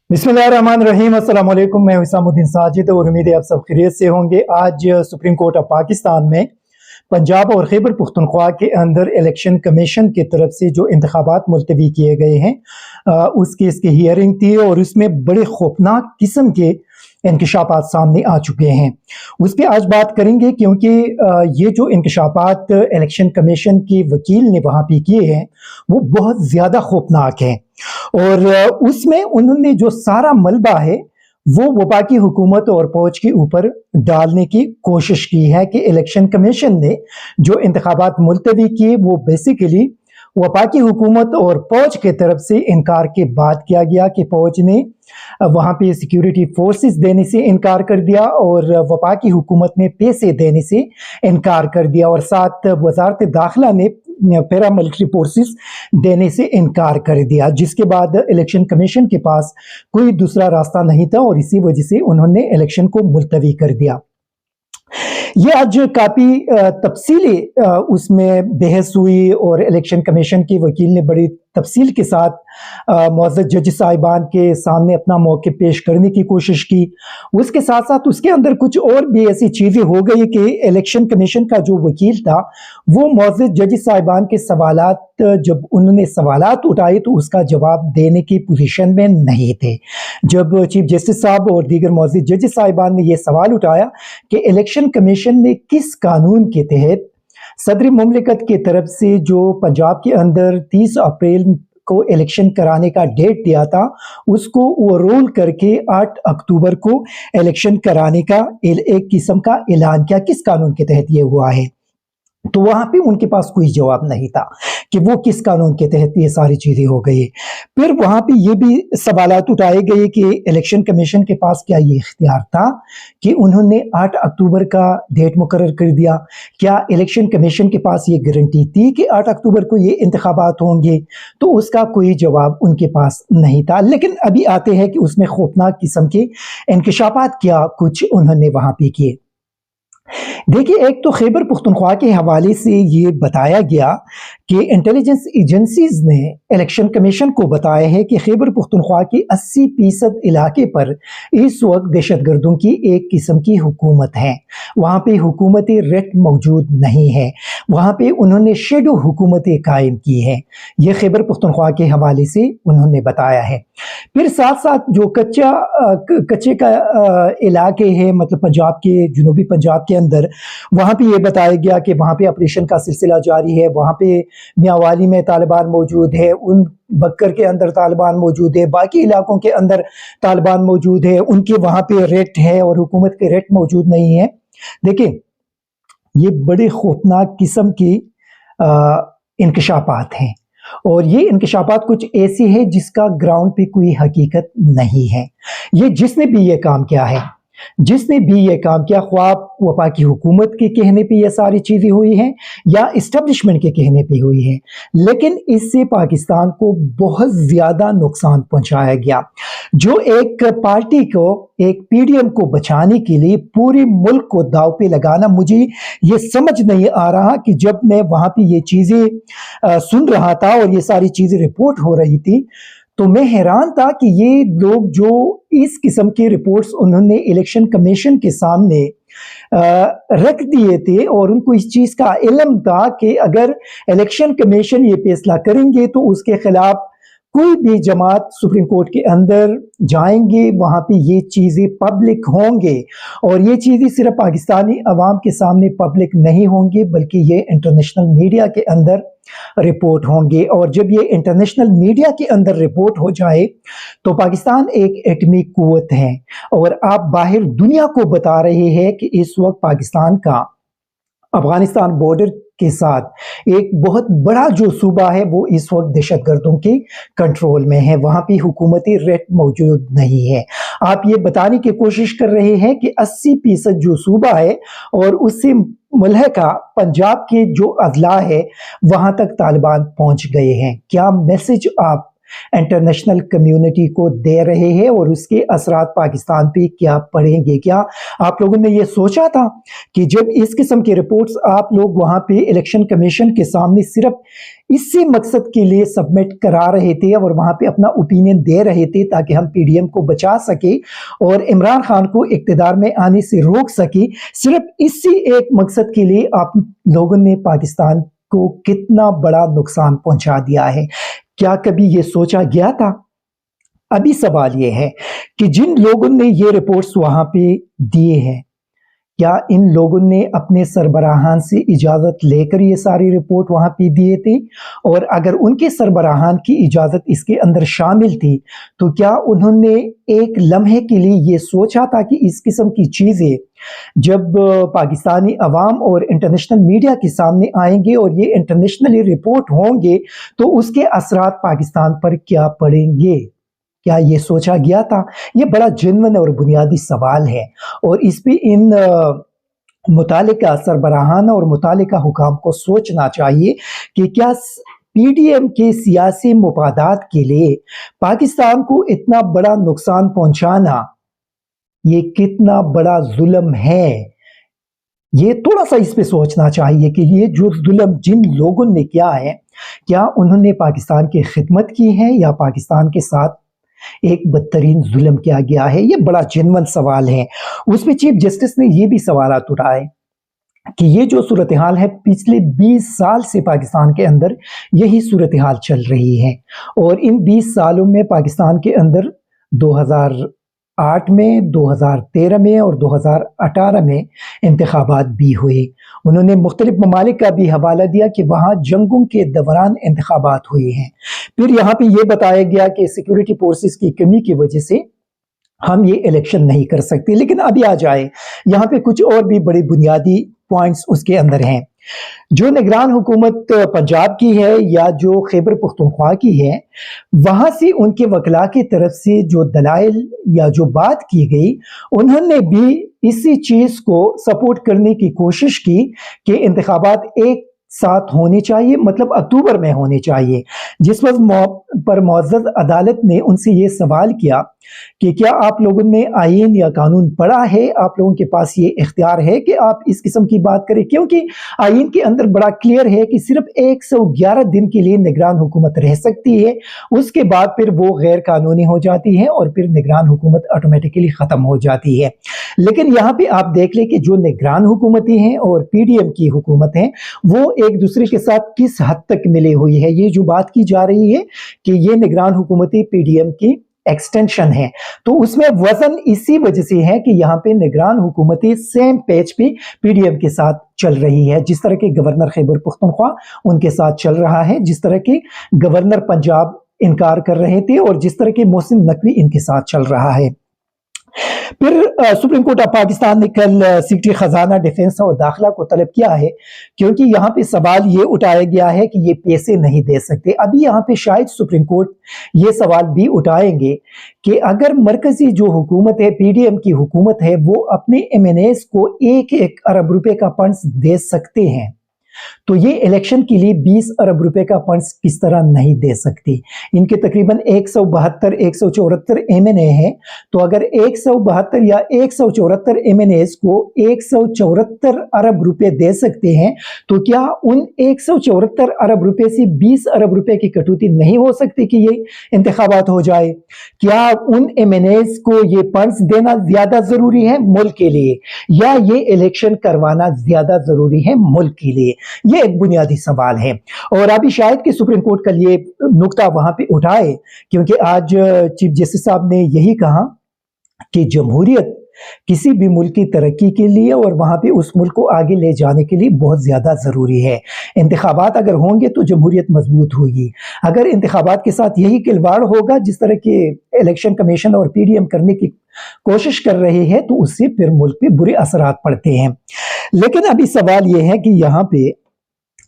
बिस्मिल्लाहिर्रहमानिर्रहीम। अस्सलाम वालेकुम। मैं हिसामुद्दीन साजिद और उम्मीद है आप सब खैरियत से होंगे। आज सुप्रीम कोर्ट ऑफ पाकिस्तान में पंजाब और खैबर पख्तूनख्वा के अंदर इलेक्शन कमीशन की तरफ से जो इंतखाबात मुलतवी किए गए हैं उस केस की हियरिंग थी और उसमें बड़े खौफनाक किस्म के इंकशाफात सामने आ चुके हैं। उस पर आज बात करेंगे क्योंकि ये जो इंकशाफात इलेक्शन कमीशन की वकील ने वहाँ पे किए हैं वो बहुत ज़्यादा खौफनाक हैं और उसमें उन्होंने जो सारा मलबा है वो वफाकी हुकूमत और फौज के ऊपर डालने की कोशिश की है कि इलेक्शन कमीशन ने जो इंतखाबात मुलतवी किए वो बेसिकली वफाकी हुकूमत और फौज के तरफ से इनकार के बाद किया गया कि फौज ने वहाँ पे सिक्योरिटी फोर्सेस देने से इनकार कर दिया और वफाकी हुकूमत ने पैसे देने से इनकार कर दिया और साथ वजारत दाखिला ने पैरा मिलिट्री फोर्सेस देने से इनकार कर दिया, जिसके बाद इलेक्शन कमीशन के पास कोई दूसरा रास्ता नहीं था और इसी वजह से उन्होंने इलेक्शन को मुलतवी कर दिया। ये आज काफ़ी तफसीली उसमें बहस हुई और इलेक्शन कमीशन की वकील ने बड़ी तफसील के साथ मुअज़्ज़ज़ जज साहिबान के सामने अपना मौक़िफ़ पेश करने की कोशिश की। उसके साथ साथ उसके अंदर कुछ और भी ऐसी चीज़ें हो गई कि इलेक्शन कमीशन का जो वकील था वो मुअज़्ज़ज़ जज साहिबान के सवालात जब उन्होंने सवालात उठाए तो उसका जवाब देने की पोजीशन में नहीं थे। जब चीफ जस्टिस साहब और दीगर मुअज़्ज़ज़ जज साहिबान ने यह सवाल उठाया कि इलेक्शन कमीशन ने किस कानून के तहत सदर मुमलिकत की तरफ से जो पंजाब के अंदर 30 अप्रैल को इलेक्शन कराने का डेट दिया था उसको ओवररूल करके 8 अक्टूबर को इलेक्शन कराने का एक किस्म का ऐलान किया, किस कानून के तहत ये हुआ है। तो वहां पे उनके पास कोई जवाब नहीं था कि वो किस कानून के तहत ये सारी चीजें हो गई। फिर वहां पे ये भी सवालात उठाए गए कि इलेक्शन कमीशन के पास क्या ये इख्तियार था कि उन्होंने 8 अक्टूबर का डेट मुकर्रर कर दिया, क्या इलेक्शन कमीशन के पास ये गारंटी थी कि 8 अक्टूबर को ये इंतखाबात होंगे, तो उसका कोई जवाब उनके पास नहीं था। लेकिन अभी आते हैं कि उसमें खौफनाक किस्म के इंकशाफात क्या कुछ उन्होंने वहां पे किए। देखिए, एक तो खैबर पख्तूनख्वा के हवाले से ये बताया गया कि इंटेलिजेंस एजेंसीज ने इलेक्शन कमीशन को बताया है कि खैबर पख्तूनख्वा के 80% इलाके पर इस वक्त दहशतगर्दों की एक किस्म की हुकूमत है। वहाँ पे हुकूमती रेट मौजूद नहीं है, वहाँ पे उन्होंने शेडो हुकूमतें कायम की हैं। ये खैबर पख्तूनख्वा के हवाले से उन्होंने बताया है। फिर साथ साथ जो कच्चे का इलाके है, मतलब पंजाब के जनूबी पंजाब के अंदर, वहाँ पे ये बताया गया कि वहाँ पे ऑपरेशन का सिलसिला जारी है। वहाँ पे मियांवाली में तालिबान मौजूद है, उन बक्कर के अंदर तालिबान मौजूद है, बाकी इलाकों के अंदर तालिबान मौजूद है, उनके वहाँ पे रेट है और हुकूमत के रेट मौजूद नहीं है। देखिए, ये बड़े खौफनाक किस्म की इंकशाफात हैं और ये इंकशाफात कुछ ऐसी है जिसका ग्राउंड पे कोई हकीकत नहीं है। ये जिसने भी ये काम किया है, जिसने भी ये काम किया, ख्वाब वफाकी हुकूमत के कहने पे ये सारी चीज़ें हुई हैं या इस्टेब्लिशमेंट के कहने पे हुई है, लेकिन इससे पाकिस्तान को बहुत ज़्यादा नुकसान पहुंचाया गया। जो एक पार्टी को, एक पीडीएम को बचाने के लिए पूरे मुल्क को दाव पे लगाना, मुझे ये समझ नहीं आ रहा कि जब मैं वहाँ पे ये चीज़ें सुन रहा था और ये सारी चीज़ें रिपोर्ट हो रही थी तो मैं हैरान था कि ये लोग जो इस किस्म के रिपोर्ट्स उन्होंने इलेक्शन कमीशन के सामने रख दिए थे और उनको इस चीज़ का इल्म था कि अगर इलेक्शन कमीशन ये फैसला करेंगे तो उसके खिलाफ कोई भी जमात सुप्रीम कोर्ट के अंदर जाएंगे, वहाँ पे ये चीज़ें पब्लिक होंगे और ये चीज़ें सिर्फ पाकिस्तानी अवाम के सामने पब्लिक नहीं होंगी बल्कि ये इंटरनेशनल मीडिया के अंदर रिपोर्ट होंगे। और जब ये इंटरनेशनल मीडिया के अंदर रिपोर्ट हो जाए तो पाकिस्तान एक एटमी कुव्वत है और आप बाहर दुनिया को बता रहे हैं कि इस वक्त पाकिस्तान का अफगानिस्तान बॉर्डर के साथ एक बहुत बड़ा जो सूबा है वो इस वक्त दहशतगर्दों के कंट्रोल में है, वहाँ पे हुकूमती रेट मौजूद नहीं है। आप ये बताने की कोशिश कर रहे हैं कि 80% जो सूबा है और उससे मुल्हका पंजाब के जो अजला है वहाँ तक तालिबान पहुँच गए हैं। क्या मैसेज आप इंटरनेशनल कम्युनिटी को दे रहे हैं और उसके असरात पाकिस्तान पे क्या पड़ेंगे। क्या आप लोगों ने ये सोचा था कि जब इस किस्म की रिपोर्ट्स आप लोग वहाँ पे इलेक्शन कमीशन के सामने सिर्फ इसी मकसद के लिए सबमिट करा रहे थे और वहाँ पे अपना ओपिनियन दे रहे थे ताकि हम पीडीएम को बचा सके और इमरान खान को इक़्तिदार में आने से रोक सके, सिर्फ इसी एक मकसद के लिए आप लोगों ने पाकिस्तान को कितना बड़ा नुकसान पहुंचा दिया है? क्या कभी ये सोचा गया था? अभी सवाल ये है कि जिन लोगों ने ये रिपोर्ट्स वहाँ पे दिए हैं, क्या इन लोगों ने अपने सरबराहान से इजाज़त लेकर ये सारी रिपोर्ट वहाँ पे दिए थे? और अगर उनके सरबराहान की इजाज़त इसके अंदर शामिल थी तो क्या उन्होंने एक लम्हे के लिए ये सोचा था कि इस किस्म की चीज़ें जब पाकिस्तानी अवाम और इंटरनेशनल मीडिया के सामने आएंगे और ये इंटरनेशनली रिपोर्ट होंगे तो उसके असरात पाकिस्तान पर क्या पड़ेंगे? क्या ये सोचा गया था? ये बड़ा जेन्युइन और बुनियादी सवाल है और इस पे इन मुतालिका सरबराहान और मुतालिका हुकाम को सोचना चाहिए कि क्या पीडीएम के सियासी मुफादात के लिए पाकिस्तान को इतना बड़ा नुकसान पहुंचाना ये कितना बड़ा जुल्म है। ये थोड़ा सा इस पे सोचना चाहिए कि ये जो जुल्म जिन लोगों ने किया है, क्या उन्होंने पाकिस्तान की खिदमत की है या पाकिस्तान के साथ एक बदतरीन जुल्म किया गया है? ये बड़ा जेन्युइन सवाल है। उसमें चीफ जस्टिस ने ये भी सवाल उठाए कि ये जो सूरत हाल है पिछले 20 साल से पाकिस्तान के अंदर यही सूरत हाल चल रही है और इन 20 सालों में पाकिस्तान के अंदर 2008 में, 2013 में और 2018 में इंतखाबात भी हुए। उन्होंने मुख्तलिफ ममालिक का भी हवाला दिया कि वहाँ जंगों के दौरान इंतखाबात हुए हैं। फिर यहाँ पे ये बताया गया कि सिक्योरिटी फोर्सेस की कमी की वजह से हम ये इलेक्शन नहीं कर सकते। लेकिन अभी आ जाए यहाँ पे कुछ और भी बड़े बुनियादी पॉइंट्स उसके अंदर हैं। जो निगरान हुकूमत पंजाब की है या जो खैबर पख्तूनख्वा की है, वहां से उनके वकला की तरफ से जो दलाइल या जो बात की गई, उन्होंने भी इसी चीज को सपोर्ट करने की कोशिश की कि इंतखाबात एक साथ होने चाहिए, मतलब अक्टूबर में होने चाहिए। जिस वक्त पर मुअज़्ज़ज़ अदालत ने उनसे ये सवाल किया कि क्या आप लोगों ने आईन या कानून पढ़ा है, आप लोगों के पास ये इख्तियार है कि आप इस किस्म की बात करें, क्योंकि आईन के अंदर बड़ा क्लियर है कि सिर्फ 111 दिन के लिए निगरान हुकूमत रह सकती है, उसके बाद फिर वो गैर कानूनी हो जाती है और फिर निगरान हुकूमत ऑटोमेटिकली ख़त्म हो जाती है। लेकिन यहाँ पे आप देख लें कि जो निगरान हुकूमतें हैं और पीडीएम की हुकूमत है वो एक दूसरे के साथ किस हद तक मिली हुई है। ये जो बात की जा रही है कि ये निगरान हुकूमतें पीडीएम की एक्सटेंशन है, तो उसमें वजन इसी वजह से है कि यहाँ पे निगरान हुकूमतें सेम पेज पे पीडीएम के साथ चल रही है। जिस तरह के गवर्नर खैबर पख्तूनख्वा उनके साथ चल रहा है, जिस तरह के गवर्नर पंजाब इनकार कर रहे थे और जिस तरह के मोहसिन नकवी इनके साथ चल रहा है। फिर सुप्रीम कोर्ट ऑफ पाकिस्तान ने कल सेक्रेटरी खजाना डिफेंस और दाखिला को तलब किया है, क्योंकि यहाँ पे सवाल ये उठाया गया है कि ये पैसे नहीं दे सकते। अभी यहाँ पे शायद सुप्रीम कोर्ट ये सवाल भी उठाएंगे कि अगर मरकजी जो हुकूमत है, पीडीएम की हुकूमत है, वो अपने एमएनएस को 1-1 अरब रुपए का फंड्स दे सकते हैं, तो ये इलेक्शन के लिए 20 अरब रुपए का फंड्स किस तरह नहीं दे सकती। इनके तकरीबन 172-174 एमएनए है, तो अगर 172 या 174 एमएनएस को 174 अरब रुपए दे सकते हैं, तो क्या उन 174 अरब रुपए से 20 अरब रुपए की कटौती नहीं हो सकती कि ये इंतखाबात हो जाए? क्या उन एमएनएस को ये फंड्स देना ज्यादा जरूरी है मुल्क के लिए, या ये इलेक्शन करवाना ज्यादा जरूरी है मुल्क के लिए? ये एक बुनियादी सवाल है। और अभी शायद कि सुप्रीम कोर्ट कल ये नुक्ता वहां पे उठाए, क्योंकि आज चीफ जस्टिस साहब ने यही कहा कि जमहूरियत किसी भी मुल्क की तरक्की के लिए और वहां पे उस मुल्क को आगे ले जाने के लिए बहुत ज्यादा जरूरी है। इंतखाबात अगर होंगे तो जमहूरियत मजबूत होगी। अगर इंतखाबात के साथ यही खिलवाड़ होगा जिस तरह के इलेक्शन कमीशन और पीडीएम करने की कोशिश कर रहे हैं, तो उससे फिर मुल्क पे बुरे असरात पड़ते हैं। लेकिन अभी सवाल यह है कि यहाँ पे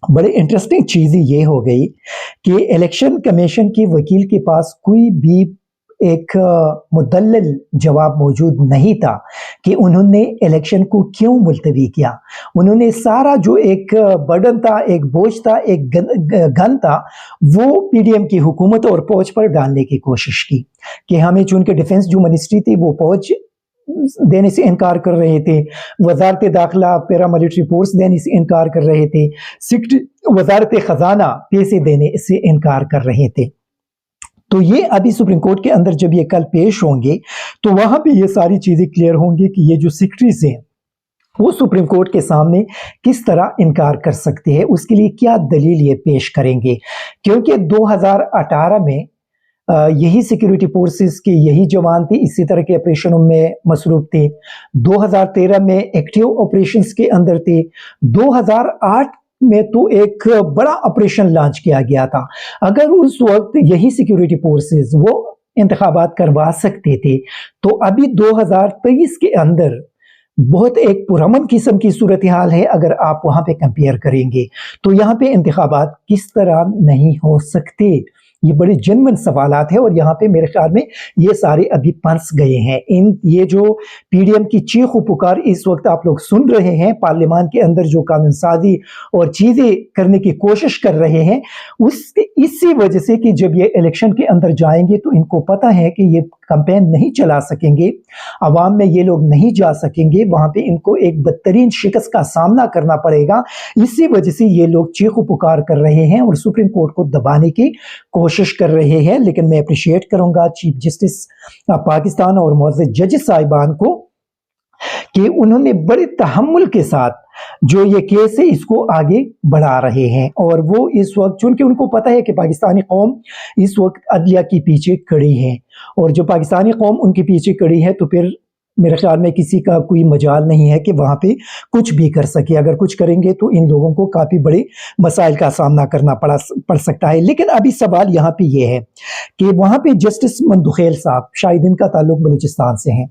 बड़े इंटरेस्टिंग चीज़ ये हो गई कि इलेक्शन कमीशन के वकील के पास कोई भी ایک مدلل جواب موجود نہیں تھا کہ انہوں نے الیکشن کو کیوں ملتوی کیا۔ انہوں نے سارا جو ایک برڈن تھا، ایک بوجھ تھا، ایک گن تھا، وہ پی ڈی ایم کی حکومت اور فوج پر ڈالنے کی کوشش کی کہ ہمیں چونکہ ڈیفنس جو منسٹری تھی وہ فوج دینے سے انکار کر رہے تھے، وزارت داخلہ پیراملٹری فورس دینے سے انکار کر رہے تھے، وزارت خزانہ پیسے دینے سے انکار کر رہے تھے۔ تو یہ ابھی سپریم کورٹ کے اندر جب یہ کل پیش ہوں گے تو وہاں پہ یہ ساری چیزیں کلیئر ہوں گی کہ یہ جو سیکرٹریز ہیں وہ سپریم کورٹ کے سامنے کس طرح انکار کر سکتے ہیں، اس کے لیے کیا دلیل یہ پیش کریں گے، کیونکہ 2018 میں یہی سیکیورٹی فورسز کے یہی جوان تھے، اسی طرح کے آپریشنوں میں مصروف تھے۔ 2013 میں ایکٹیو آپریشنز کے اندر تھے۔ 2008 میں تو ایک بڑا آپریشن لانچ کیا گیا تھا۔ اگر اس وقت یہی سیکیورٹی فورسز وہ انتخابات کروا سکتے تھے تو ابھی 2023 کے اندر بہت ایک پرامن قسم کی صورتحال ہے۔ اگر آپ وہاں پہ کمپیئر کریں گے تو یہاں پہ انتخابات کس طرح نہیں ہو سکتے، یہ بڑے جنون سوالات ہیں، اور یہاں پہ میرے خیال میں یہ سارے ابھی پنس گئے ہیں۔ یہ جو پی ڈی ایم کی چیخ و پکار اس وقت آپ لوگ سن رہے ہیں، پارلیمان کے اندر جو قانون سازی اور چیزیں کرنے کی کوشش کر رہے ہیں، اسی وجہ سے کہ جب یہ الیکشن کے اندر جائیں گے تو ان کو پتہ ہے کہ یہ کمپین نہیں چلا سکیں گے، عوام میں یہ لوگ نہیں جا سکیں گے، وہاں پہ ان کو ایک بدترین شکست کا سامنا کرنا پڑے گا۔ اسی وجہ سے یہ لوگ چیخ و پکار کر رہے ہیں اور سپریم کورٹ کو دبانے کی کوشش کر رہے ہیں۔ لیکن میں اپریشیٹ کروں گا چیف جسٹس پاکستان اور معزز ججز صاحبان کو کہ انہوں نے بڑے تحمل کے ساتھ جو یہ کیس ہے اس کو آگے بڑھا رہے ہیں، اور وہ اس وقت چونکہ ان کو پتہ ہے کہ پاکستانی قوم اس وقت عدلیہ کے پیچھے کھڑی ہے، اور جو پاکستانی قوم ان کے پیچھے کھڑی ہے تو پھر میرے خیال میں کسی کا کوئی مجال نہیں ہے کہ وہاں پہ کچھ بھی کر سکے۔ اگر کچھ کریں گے تو ان لوگوں کو کافی بڑے مسائل کا سامنا کرنا پڑ سکتا ہے۔ لیکن ابھی سوال یہاں پہ یہ ہے کہ وہاں پہ جسٹس مندوخیل صاحب، شاید ان کا تعلق بلوچستان سے ہے،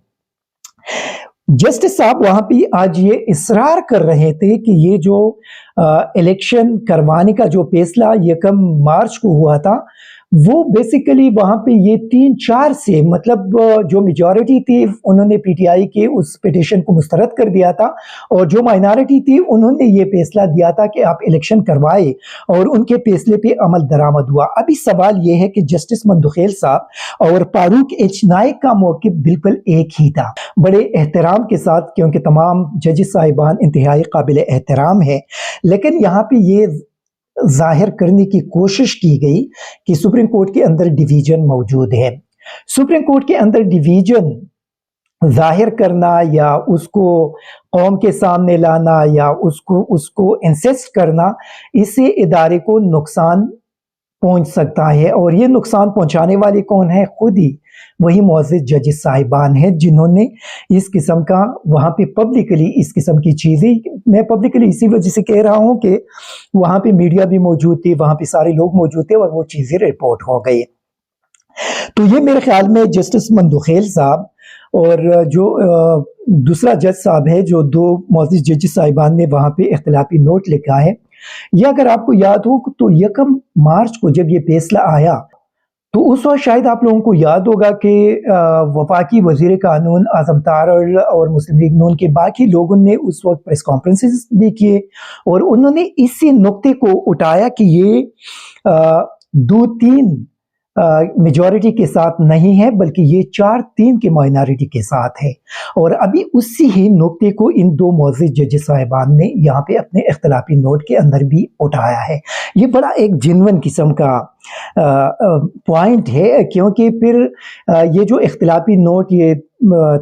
جسٹس صاحب وہاں پہ آج یہ اصرار کر رہے تھے کہ یہ جو الیکشن کروانے کا جو فیصلہ 1 مارچ کو ہوا تھا وہ بیسیکلی وہاں پہ یہ 3-4 سے مطلب جو میجورٹی تھی انہوں نے پی ٹی آئی کے اس پیٹیشن کو مسترد کر دیا تھا، اور جو مائنارٹی تھی انہوں نے یہ فیصلہ دیا تھا کہ آپ الیکشن کروائے، اور ان کے فیصلے پہ عمل درآمد ہوا۔ ابھی سوال یہ ہے کہ جسٹس مندوخیل صاحب اور فاروق ایچ نائک کا موقف بالکل ایک ہی تھا، بڑے احترام کے ساتھ، کیونکہ تمام ججز صاحبان انتہائی قابل احترام ہے، لیکن یہاں پہ یہ ظاہر کرنے کی کوشش کی گئی کہ سپریم کورٹ کے اندر ڈیویژن موجود ہے۔ سپریم کورٹ کے اندر ڈیویژن ظاہر کرنا یا اس کو قوم کے سامنے لانا یا اس کو انسسٹ کرنا، اس سے ادارے کو نقصان پہنچ سکتا ہے، اور یہ نقصان پہنچانے والے کون ہیں؟ خود ہی وہی معزز ججز صاحبان ہیں جنہوں نے اس قسم کا وہاں پہ پبلکلی اس قسم کی چیزیں، میں پبلکلی اسی وجہ سے کہہ رہا ہوں کہ وہاں پہ میڈیا بھی موجود تھی، وہاں پہ سارے لوگ موجود تھے، اور وہ چیزیں رپورٹ ہو گئی۔ تو یہ میرے خیال میں جسٹس مندوخیل صاحب اور جو دوسرا جج صاحب ہے، جو 2 معزز ججز صاحبان نے وہاں پہ اختلافی نوٹ لکھا ہے، یہ اگر آپ کو یاد ہو تو 1 مارچ کو جب یہ فیصلہ آیا تو اس وقت شاید آپ لوگوں کو یاد ہوگا کہ وفاقی وزیر قانون اعظم طاہر اور مسلم لیگ نون کے باقی لوگوں نے اس وقت پریس کانفرنسز بھی کیے، اور انہوں نے اسی نقطے کو اٹھایا کہ یہ 2-3 میجورٹی کے ساتھ نہیں ہے بلکہ یہ 4-3 کے مائنارٹی کے ساتھ ہے، اور ابھی اسی ہی نقطے کو ان 2 معزز ججز صاحبان نے یہاں پہ اپنے اختلافی نوٹ کے اندر بھی اٹھایا ہے۔ یہ بڑا ایک جنون قسم کا پوائنٹ ہے، کیونکہ پھر یہ جو اختلافی نوٹ یہ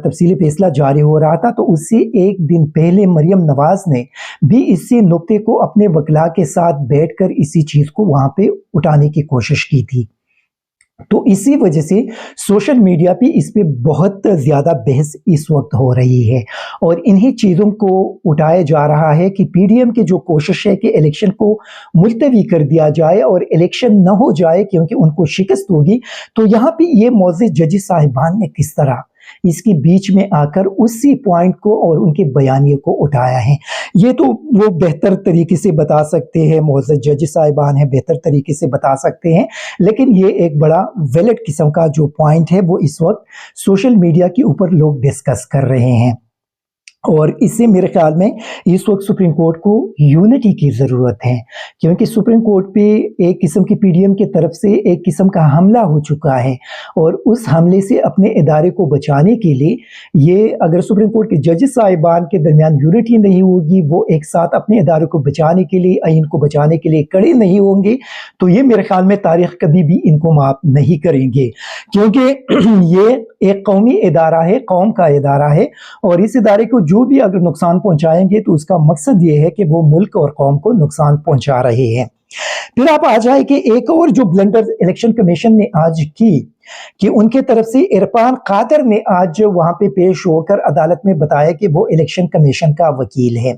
تفصیلی فیصلہ جاری ہو رہا تھا تو اس سے ایک دن پہلے مریم نواز نے بھی اسی نقطے کو اپنے وکلاء کے ساتھ بیٹھ کر اسی چیز کو وہاں پہ اٹھانے کی کوشش کی تھی۔ تو اسی وجہ سے سوشل میڈیا پہ اس پہ بہت زیادہ بحث اس وقت ہو رہی ہے، اور انہی چیزوں کو اٹھایا جا رہا ہے کہ پی ڈی ایم کی جو کوشش ہے کہ الیکشن کو ملتوی کر دیا جائے اور الیکشن نہ ہو جائے کیونکہ ان کو شکست ہوگی، تو یہاں پہ یہ معزز ججز صاحبان نے کس طرح اس کی بیچ میں آ کر اسی پوائنٹ کو اور ان کے بیانیے کو اٹھایا ہے۔ یہ تو وہ بہتر طریقے سے بتا سکتے ہیں، معزز جج صاحبان ہیں، بہتر طریقے سے بتا سکتے ہیں، لیکن یہ ایک بڑا ویلڈ قسم کا جو پوائنٹ ہے وہ اس وقت سوشل میڈیا کے اوپر لوگ ڈسکس کر رہے ہیں، اور اس سے میرے خیال میں اس وقت سپریم کورٹ کو یونٹی کی ضرورت ہے، کیونکہ سپریم کورٹ پہ ایک قسم کی پی ڈی ایم کی طرف سے ایک قسم کا حملہ ہو چکا ہے، اور اس حملے سے اپنے ادارے کو بچانے کے لیے یہ اگر سپریم کورٹ کے ججز صاحبان کے درمیان یونٹی نہیں ہوگی، وہ ایک ساتھ اپنے ادارے کو بچانے کے لیے، آئین کو بچانے کے لیے کڑے نہیں ہوں گے، تو یہ میرے خیال میں تاریخ کبھی بھی ان کو معاف نہیں کریں گے، کیونکہ یہ ایک قومی ادارہ ہے، قوم کا ادارہ ہے، اور اس ادارے کو جو بھی اگر نقصان پہنچائیں گے تو اس کا مقصد یہ ہے کہ وہ ملک اور قوم کو نقصان پہنچا رہے ہیں۔ پھر آپ آ جائے کہ ایک اور جو بلنڈر الیکشن کمیشن نے آج کی کہ ان کے طرف سے عرفان قادر نے آج وہاں پہ پیش ہو کر عدالت میں بتایا کہ وہ الیکشن کمیشن کا وکیل ہے۔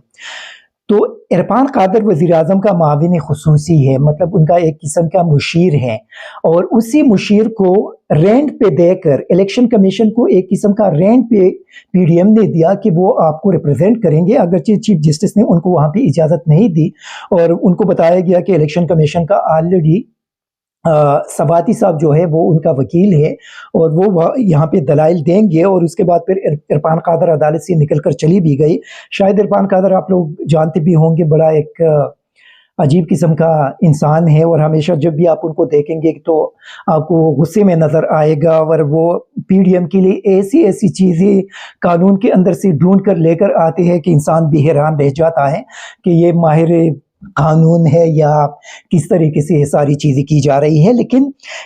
تو عرفان قادر وزیر اعظم کا معاون خصوصی ہے، مطلب ان کا ایک قسم کا مشیر ہے، اور اسی مشیر کو رینٹ پہ دے کر الیکشن کمیشن کو ایک قسم کا رینٹ پہ پی ڈی ایم نے دیا کہ وہ آپ کو ریپرزینٹ کریں گے، اگرچہ چیف جسٹس نے ان کو وہاں پہ اجازت نہیں دی، اور ان کو بتایا گیا کہ الیکشن کمیشن کا آلریڈی سباتی صاحب جو ہے وہ ان کا وکیل ہے، اور وہ یہاں پہ دلائل دیں گے، اور اس کے بعد پھر عرفان قادر عدالت سے نکل کر چلی بھی گئی۔ شاید عرفان قادر آپ لوگ جانتے بھی ہوں گے، بڑا ایک عجیب قسم کا انسان ہے، اور ہمیشہ جب بھی آپ ان کو دیکھیں گے تو آپ کو غصے میں نظر آئے گا، اور وہ پی ڈی ایم کے لیے ایسی ایسی چیزیں قانون کے اندر سے ڈھونڈ کر لے کر آتے ہیں کہ انسان بھی حیران رہ جاتا ہے کہ یہ ماہر قانون ہے یا کس طریقے سے یہ ساری چیزیں کی جا رہی ہے۔ لیکن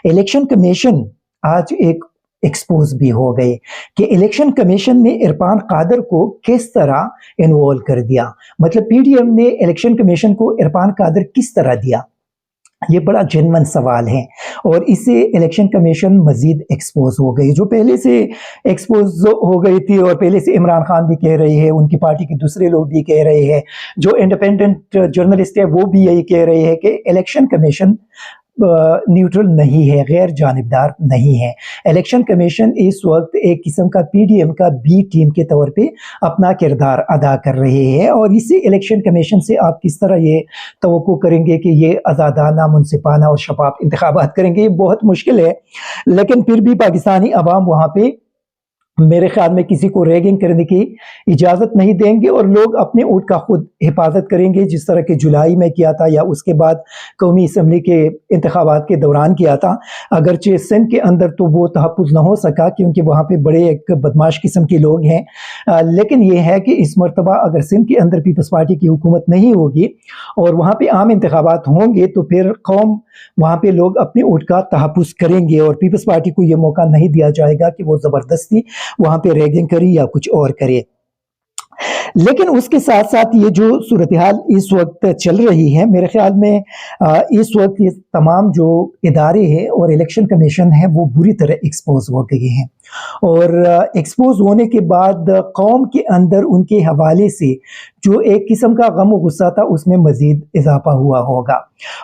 الیکشن کمیشن آج ایک ایکسپوز بھی ہو گئے کہ الیکشن کمیشن نے عرفان قادر کو کس طرح انوالو کر دیا، مطلب پی ڈی ایم نے الیکشن کمیشن کو عرفان قادر کس طرح دیا، یہ بڑا جنون سوال ہے، اور اس سے الیکشن کمیشن مزید ایکسپوز ہو گئی، جو پہلے سے ایکسپوز ہو گئی تھی، اور پہلے سے عمران خان بھی کہہ رہے ہیں، ان کی پارٹی کے دوسرے لوگ بھی کہہ رہے ہیں، جو انڈیپینڈنٹ جرنلسٹ ہے وہ بھی یہی کہہ رہے ہیں کہ الیکشن کمیشن نیوٹرل نہیں ہے، غیر جانبدار نہیں ہے۔ الیکشن کمیشن اس وقت ایک قسم کا پی ڈی ایم کا بی ٹیم کے طور پہ اپنا کردار ادا کر رہے ہیں، اور اسی الیکشن کمیشن سے آپ کس طرح یہ توقع کریں گے کہ یہ آزادانہ، منصفانہ اور شفاف انتخابات کریں گے، یہ بہت مشکل ہے۔ لیکن پھر بھی پاکستانی عوام وہاں پہ میرے خیال میں کسی کو ریگنگ کرنے کی اجازت نہیں دیں گے، اور لوگ اپنے ووٹ کا خود حفاظت کریں گے، جس طرح کہ جولائی میں کیا تھا یا اس کے بعد قومی اسمبلی کے انتخابات کے دوران کیا تھا۔ اگرچہ سندھ کے اندر تو وہ تحفظ نہ ہو سکا کیونکہ وہاں پہ بڑے ایک بدماش قسم کے لوگ ہیں، لیکن یہ ہے کہ اس مرتبہ اگر سندھ کے اندر پیپلز پارٹی کی حکومت نہیں ہوگی اور وہاں پہ عام انتخابات ہوں گے تو پھر قوم وہاں پہ لوگ اپنے ووٹ کا تحفظ کریں گے، اور پیپلز پارٹی کو یہ موقع نہیں دیا جائے گا کہ وہ زبردستی وہاں پہ ریگنگ کری یا کچھ اور کرے۔ لیکن اس کے ساتھ ساتھ یہ جو صورتحال اس وقت چل رہی ہے، میرے خیال میں اس وقت یہ تمام جو ادارے ہیں اور الیکشن کمیشن ہے وہ بری طرح ایکسپوز ہو گئے ہیں، اور ایکسپوز ہونے کے بعد قوم کے اندر ان کے حوالے سے جو ایک قسم کا غم و غصہ تھا اس میں مزید اضافہ ہوا ہوگا،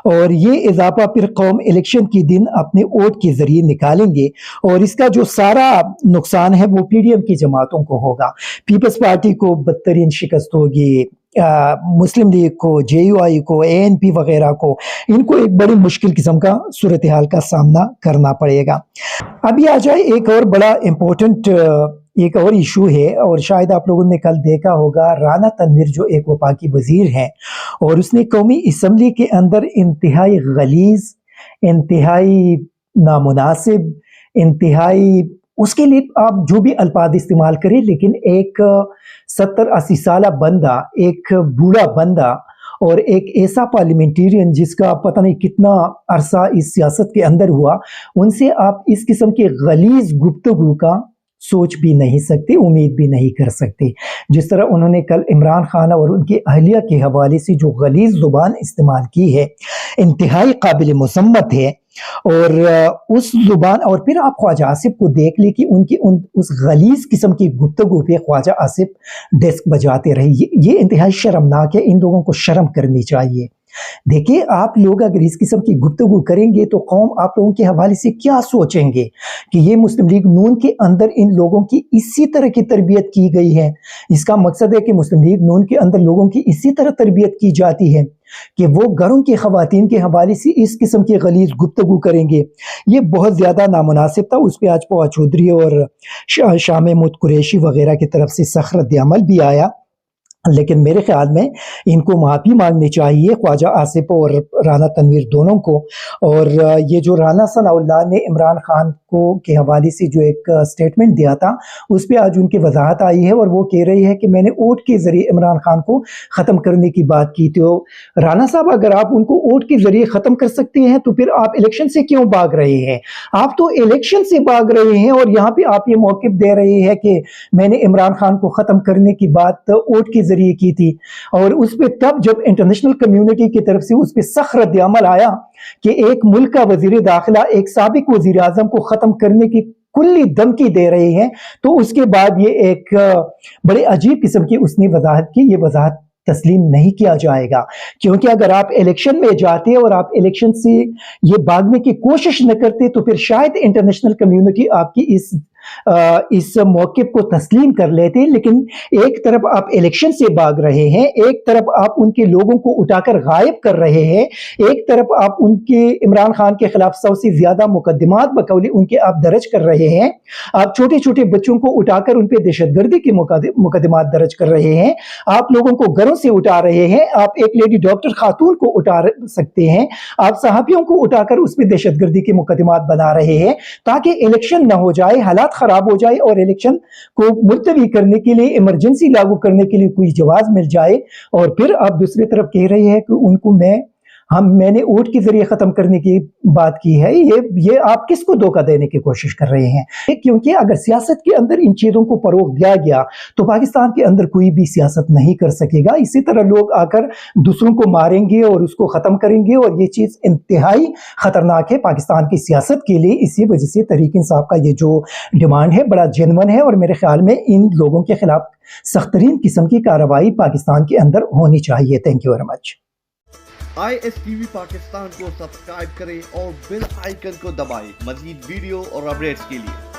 اور یہ اضافہ پھر قوم الیکشن کے دن اپنے ووٹ کے ذریعے نکالیں گے، اور اس کا جو سارا نقصان ہے وہ پی ڈی ایم کی جماعتوں کو ہوگا۔ پیپلز پارٹی کو بدترین شکست ہوگی، مسلم لیگ کو، جے یو آئی کو، اے این پی وغیرہ کو، ان کو ایک بڑی مشکل قسم کا صورتحال کا سامنا کرنا پڑے گا۔ ابھی آ جائے ایک اور بڑا امپورٹنٹ ایک اور ایشو ہے، اور شاید آپ لوگوں نے کل دیکھا ہوگا، رانا تنویر جو ایک وفاقی وزیر ہیں اور اس نے قومی اسمبلی کے اندر انتہائی غلیظ، انتہائی نامناسب، انتہائی اس کے لیے آپ جو بھی الفاظ استعمال کریں، لیکن ایک 70-80 سالہ بندہ، ایک بوڑھا بندہ اور ایک ایسا پارلیمنٹیرین جس کا پتہ نہیں کتنا عرصہ اس سیاست کے اندر ہوا، ان سے آپ اس قسم کے غلیظ گفتگو کا سوچ بھی نہیں سکتے، امید بھی نہیں کر سکتے۔ جس طرح انہوں نے کل عمران خان اور ان کے اہلیہ کے حوالے سے جو غلیظ زبان استعمال کی ہے، انتہائی قابل مذمت ہے، اور اس زبان، اور پھر آپ خواجہ آصف کو دیکھ لیں کہ ان کی اس غلیظ قسم کی گفتگو پہ خواجہ آصف ڈیسک بجاتے رہے، یہ انتہائی شرمناک ہے، ان لوگوں کو شرم کرنی چاہیے۔ देखिए, आप लोग अगर इस किस्म की गुफ्तगू करेंगे तो कौम आप लोगों के हवाले से क्या सोचेंगे कि ये मुस्लिम लीग नून के अंदर इन लोगों की इसी तरह की तरबियत की गई है। इसका मकसद है कि मुस्लिम लीग नून के अंदर लोगों की इसी तरह तरबियत की जाती है कि वो घरों की खवातीन के हवाले से इस किस्म की गलीज गुफ्तगू करेंगे। ये बहुत ज़्यादा नामुनासिब था। उस पर आज फवाद चौधरी और शाह महमूद कुरैशी वगैरह की तरफ से सख्त रद्द-ए-अमल भी आया, लेकिन मेरे ख्याल में इनको माफ़ी मांगनी चाहिए, ख्वाजा आसिफ और राना तनवीर दोनों को। और ये जो राना सनाउल्लाह ने इमरान खान को के हवाले से जो एक स्टेटमेंट दिया था, उस पर आज उनकी वजाहत आई है और वो कह रही है कि मैंने वोट के ज़रिए इमरान खान को ख़त्म करने की बात की। तो राना साहब, अगर आप उनको वोट के ज़रिए ख़त्म कर सकते हैं तो फिर आप इलेक्शन से क्यों भाग रहे हैं? आप तो इलेक्शन से भाग रहे हैं और यहाँ पर आप ये मौक़िफ़ दे रहे हैं कि मैंने इमरान खान को ख़त्म करने की बात वोट के ज़रिए की थी। और उस पे तब जब इंटरनेशनल कम्युनिटी की तरफ से उस पे सख्त रद्द-ए-अमल आया कि एक मुल्क का वज़ीर दाखिला एक साबिक वज़ीर आज़म को ख़त्म करने की कुल्ली धमकी दे रहे हैं, तो उसके बाद ये एक बड़े अजीब किस्म की उसने वजाहत की। ये वजाहत तस्लीम नहीं किया जाएगा, क्योंकि अगर आप इलेक्शन में जाते और आप इलेक्शन से ये भागने की कोशिश न करते तो फिर शायद इंटरनेशनल कम्युनिटी आपकी इस मौक़िफ़ को तस्लीम कर लेते। लेकिन एक तरफ आप इलेक्शन से भाग रहे हैं, एक तरफ आप उनके लोगों को उठाकर गायब कर रहे हैं, एक तरफ आप उनके इमरान खान के खिलाफ 100 से ज़्यादा मुकदमात बकौली उनके आप दर्ज कर रहे हैं। आप छोटे छोटे बच्चों को उठाकर उन पर दहशतगर्दी के मुकदमात दर्ज कर रहे हैं। आप लोगों को घरों से उठा रहे हैं। आप एक लेडी डॉक्टर खातून को उठा सकते हैं, आप सहाफ़ियों को उठाकर उस पर दहशतगर्दी के मुकदमात बना रहे हैं ताकि इलेक्शन न हो जाए, हालात खराब हो जाए और इलेक्शन को मुलतवी करने के लिए, इमरजेंसी लागू करने के लिए कोई जवाब मिल जाए। और फिर आप दूसरी तरफ कह रहे हैं कि उनको मैंने वोट के जरिए खत्म करने की बात की है। ये आप किसको धोखा देने की कोशिश कर रहे हैं? क्योंकि अगर सियासत के अंदर इन चीजों को फरोग दिया गया तो पाकिस्तान के अंदर कोई भी सियासत नहीं कर सकेगा। इसी तरह लोग आकर दूसरों को मारेंगे और उसको खत्म करेंगे और ये चीज इंतहाई खतरनाक है पाकिस्तान की सियासत के लिए। इसी वजह से तहरीक इंसाफ का ये जो डिमांड है बड़ा जेन्युइन है और मेरे ख्याल में इन लोगों के खिलाफ सख्त तरीन किस्म की कार्रवाई पाकिस्तान के अंदर होनी चाहिए। Thank you very much. ISTV Pakistan को सब्सक्राइब करें और बेल आइकन को दबाएं मज़ीद वीडियो और अपडेट्स के लिए।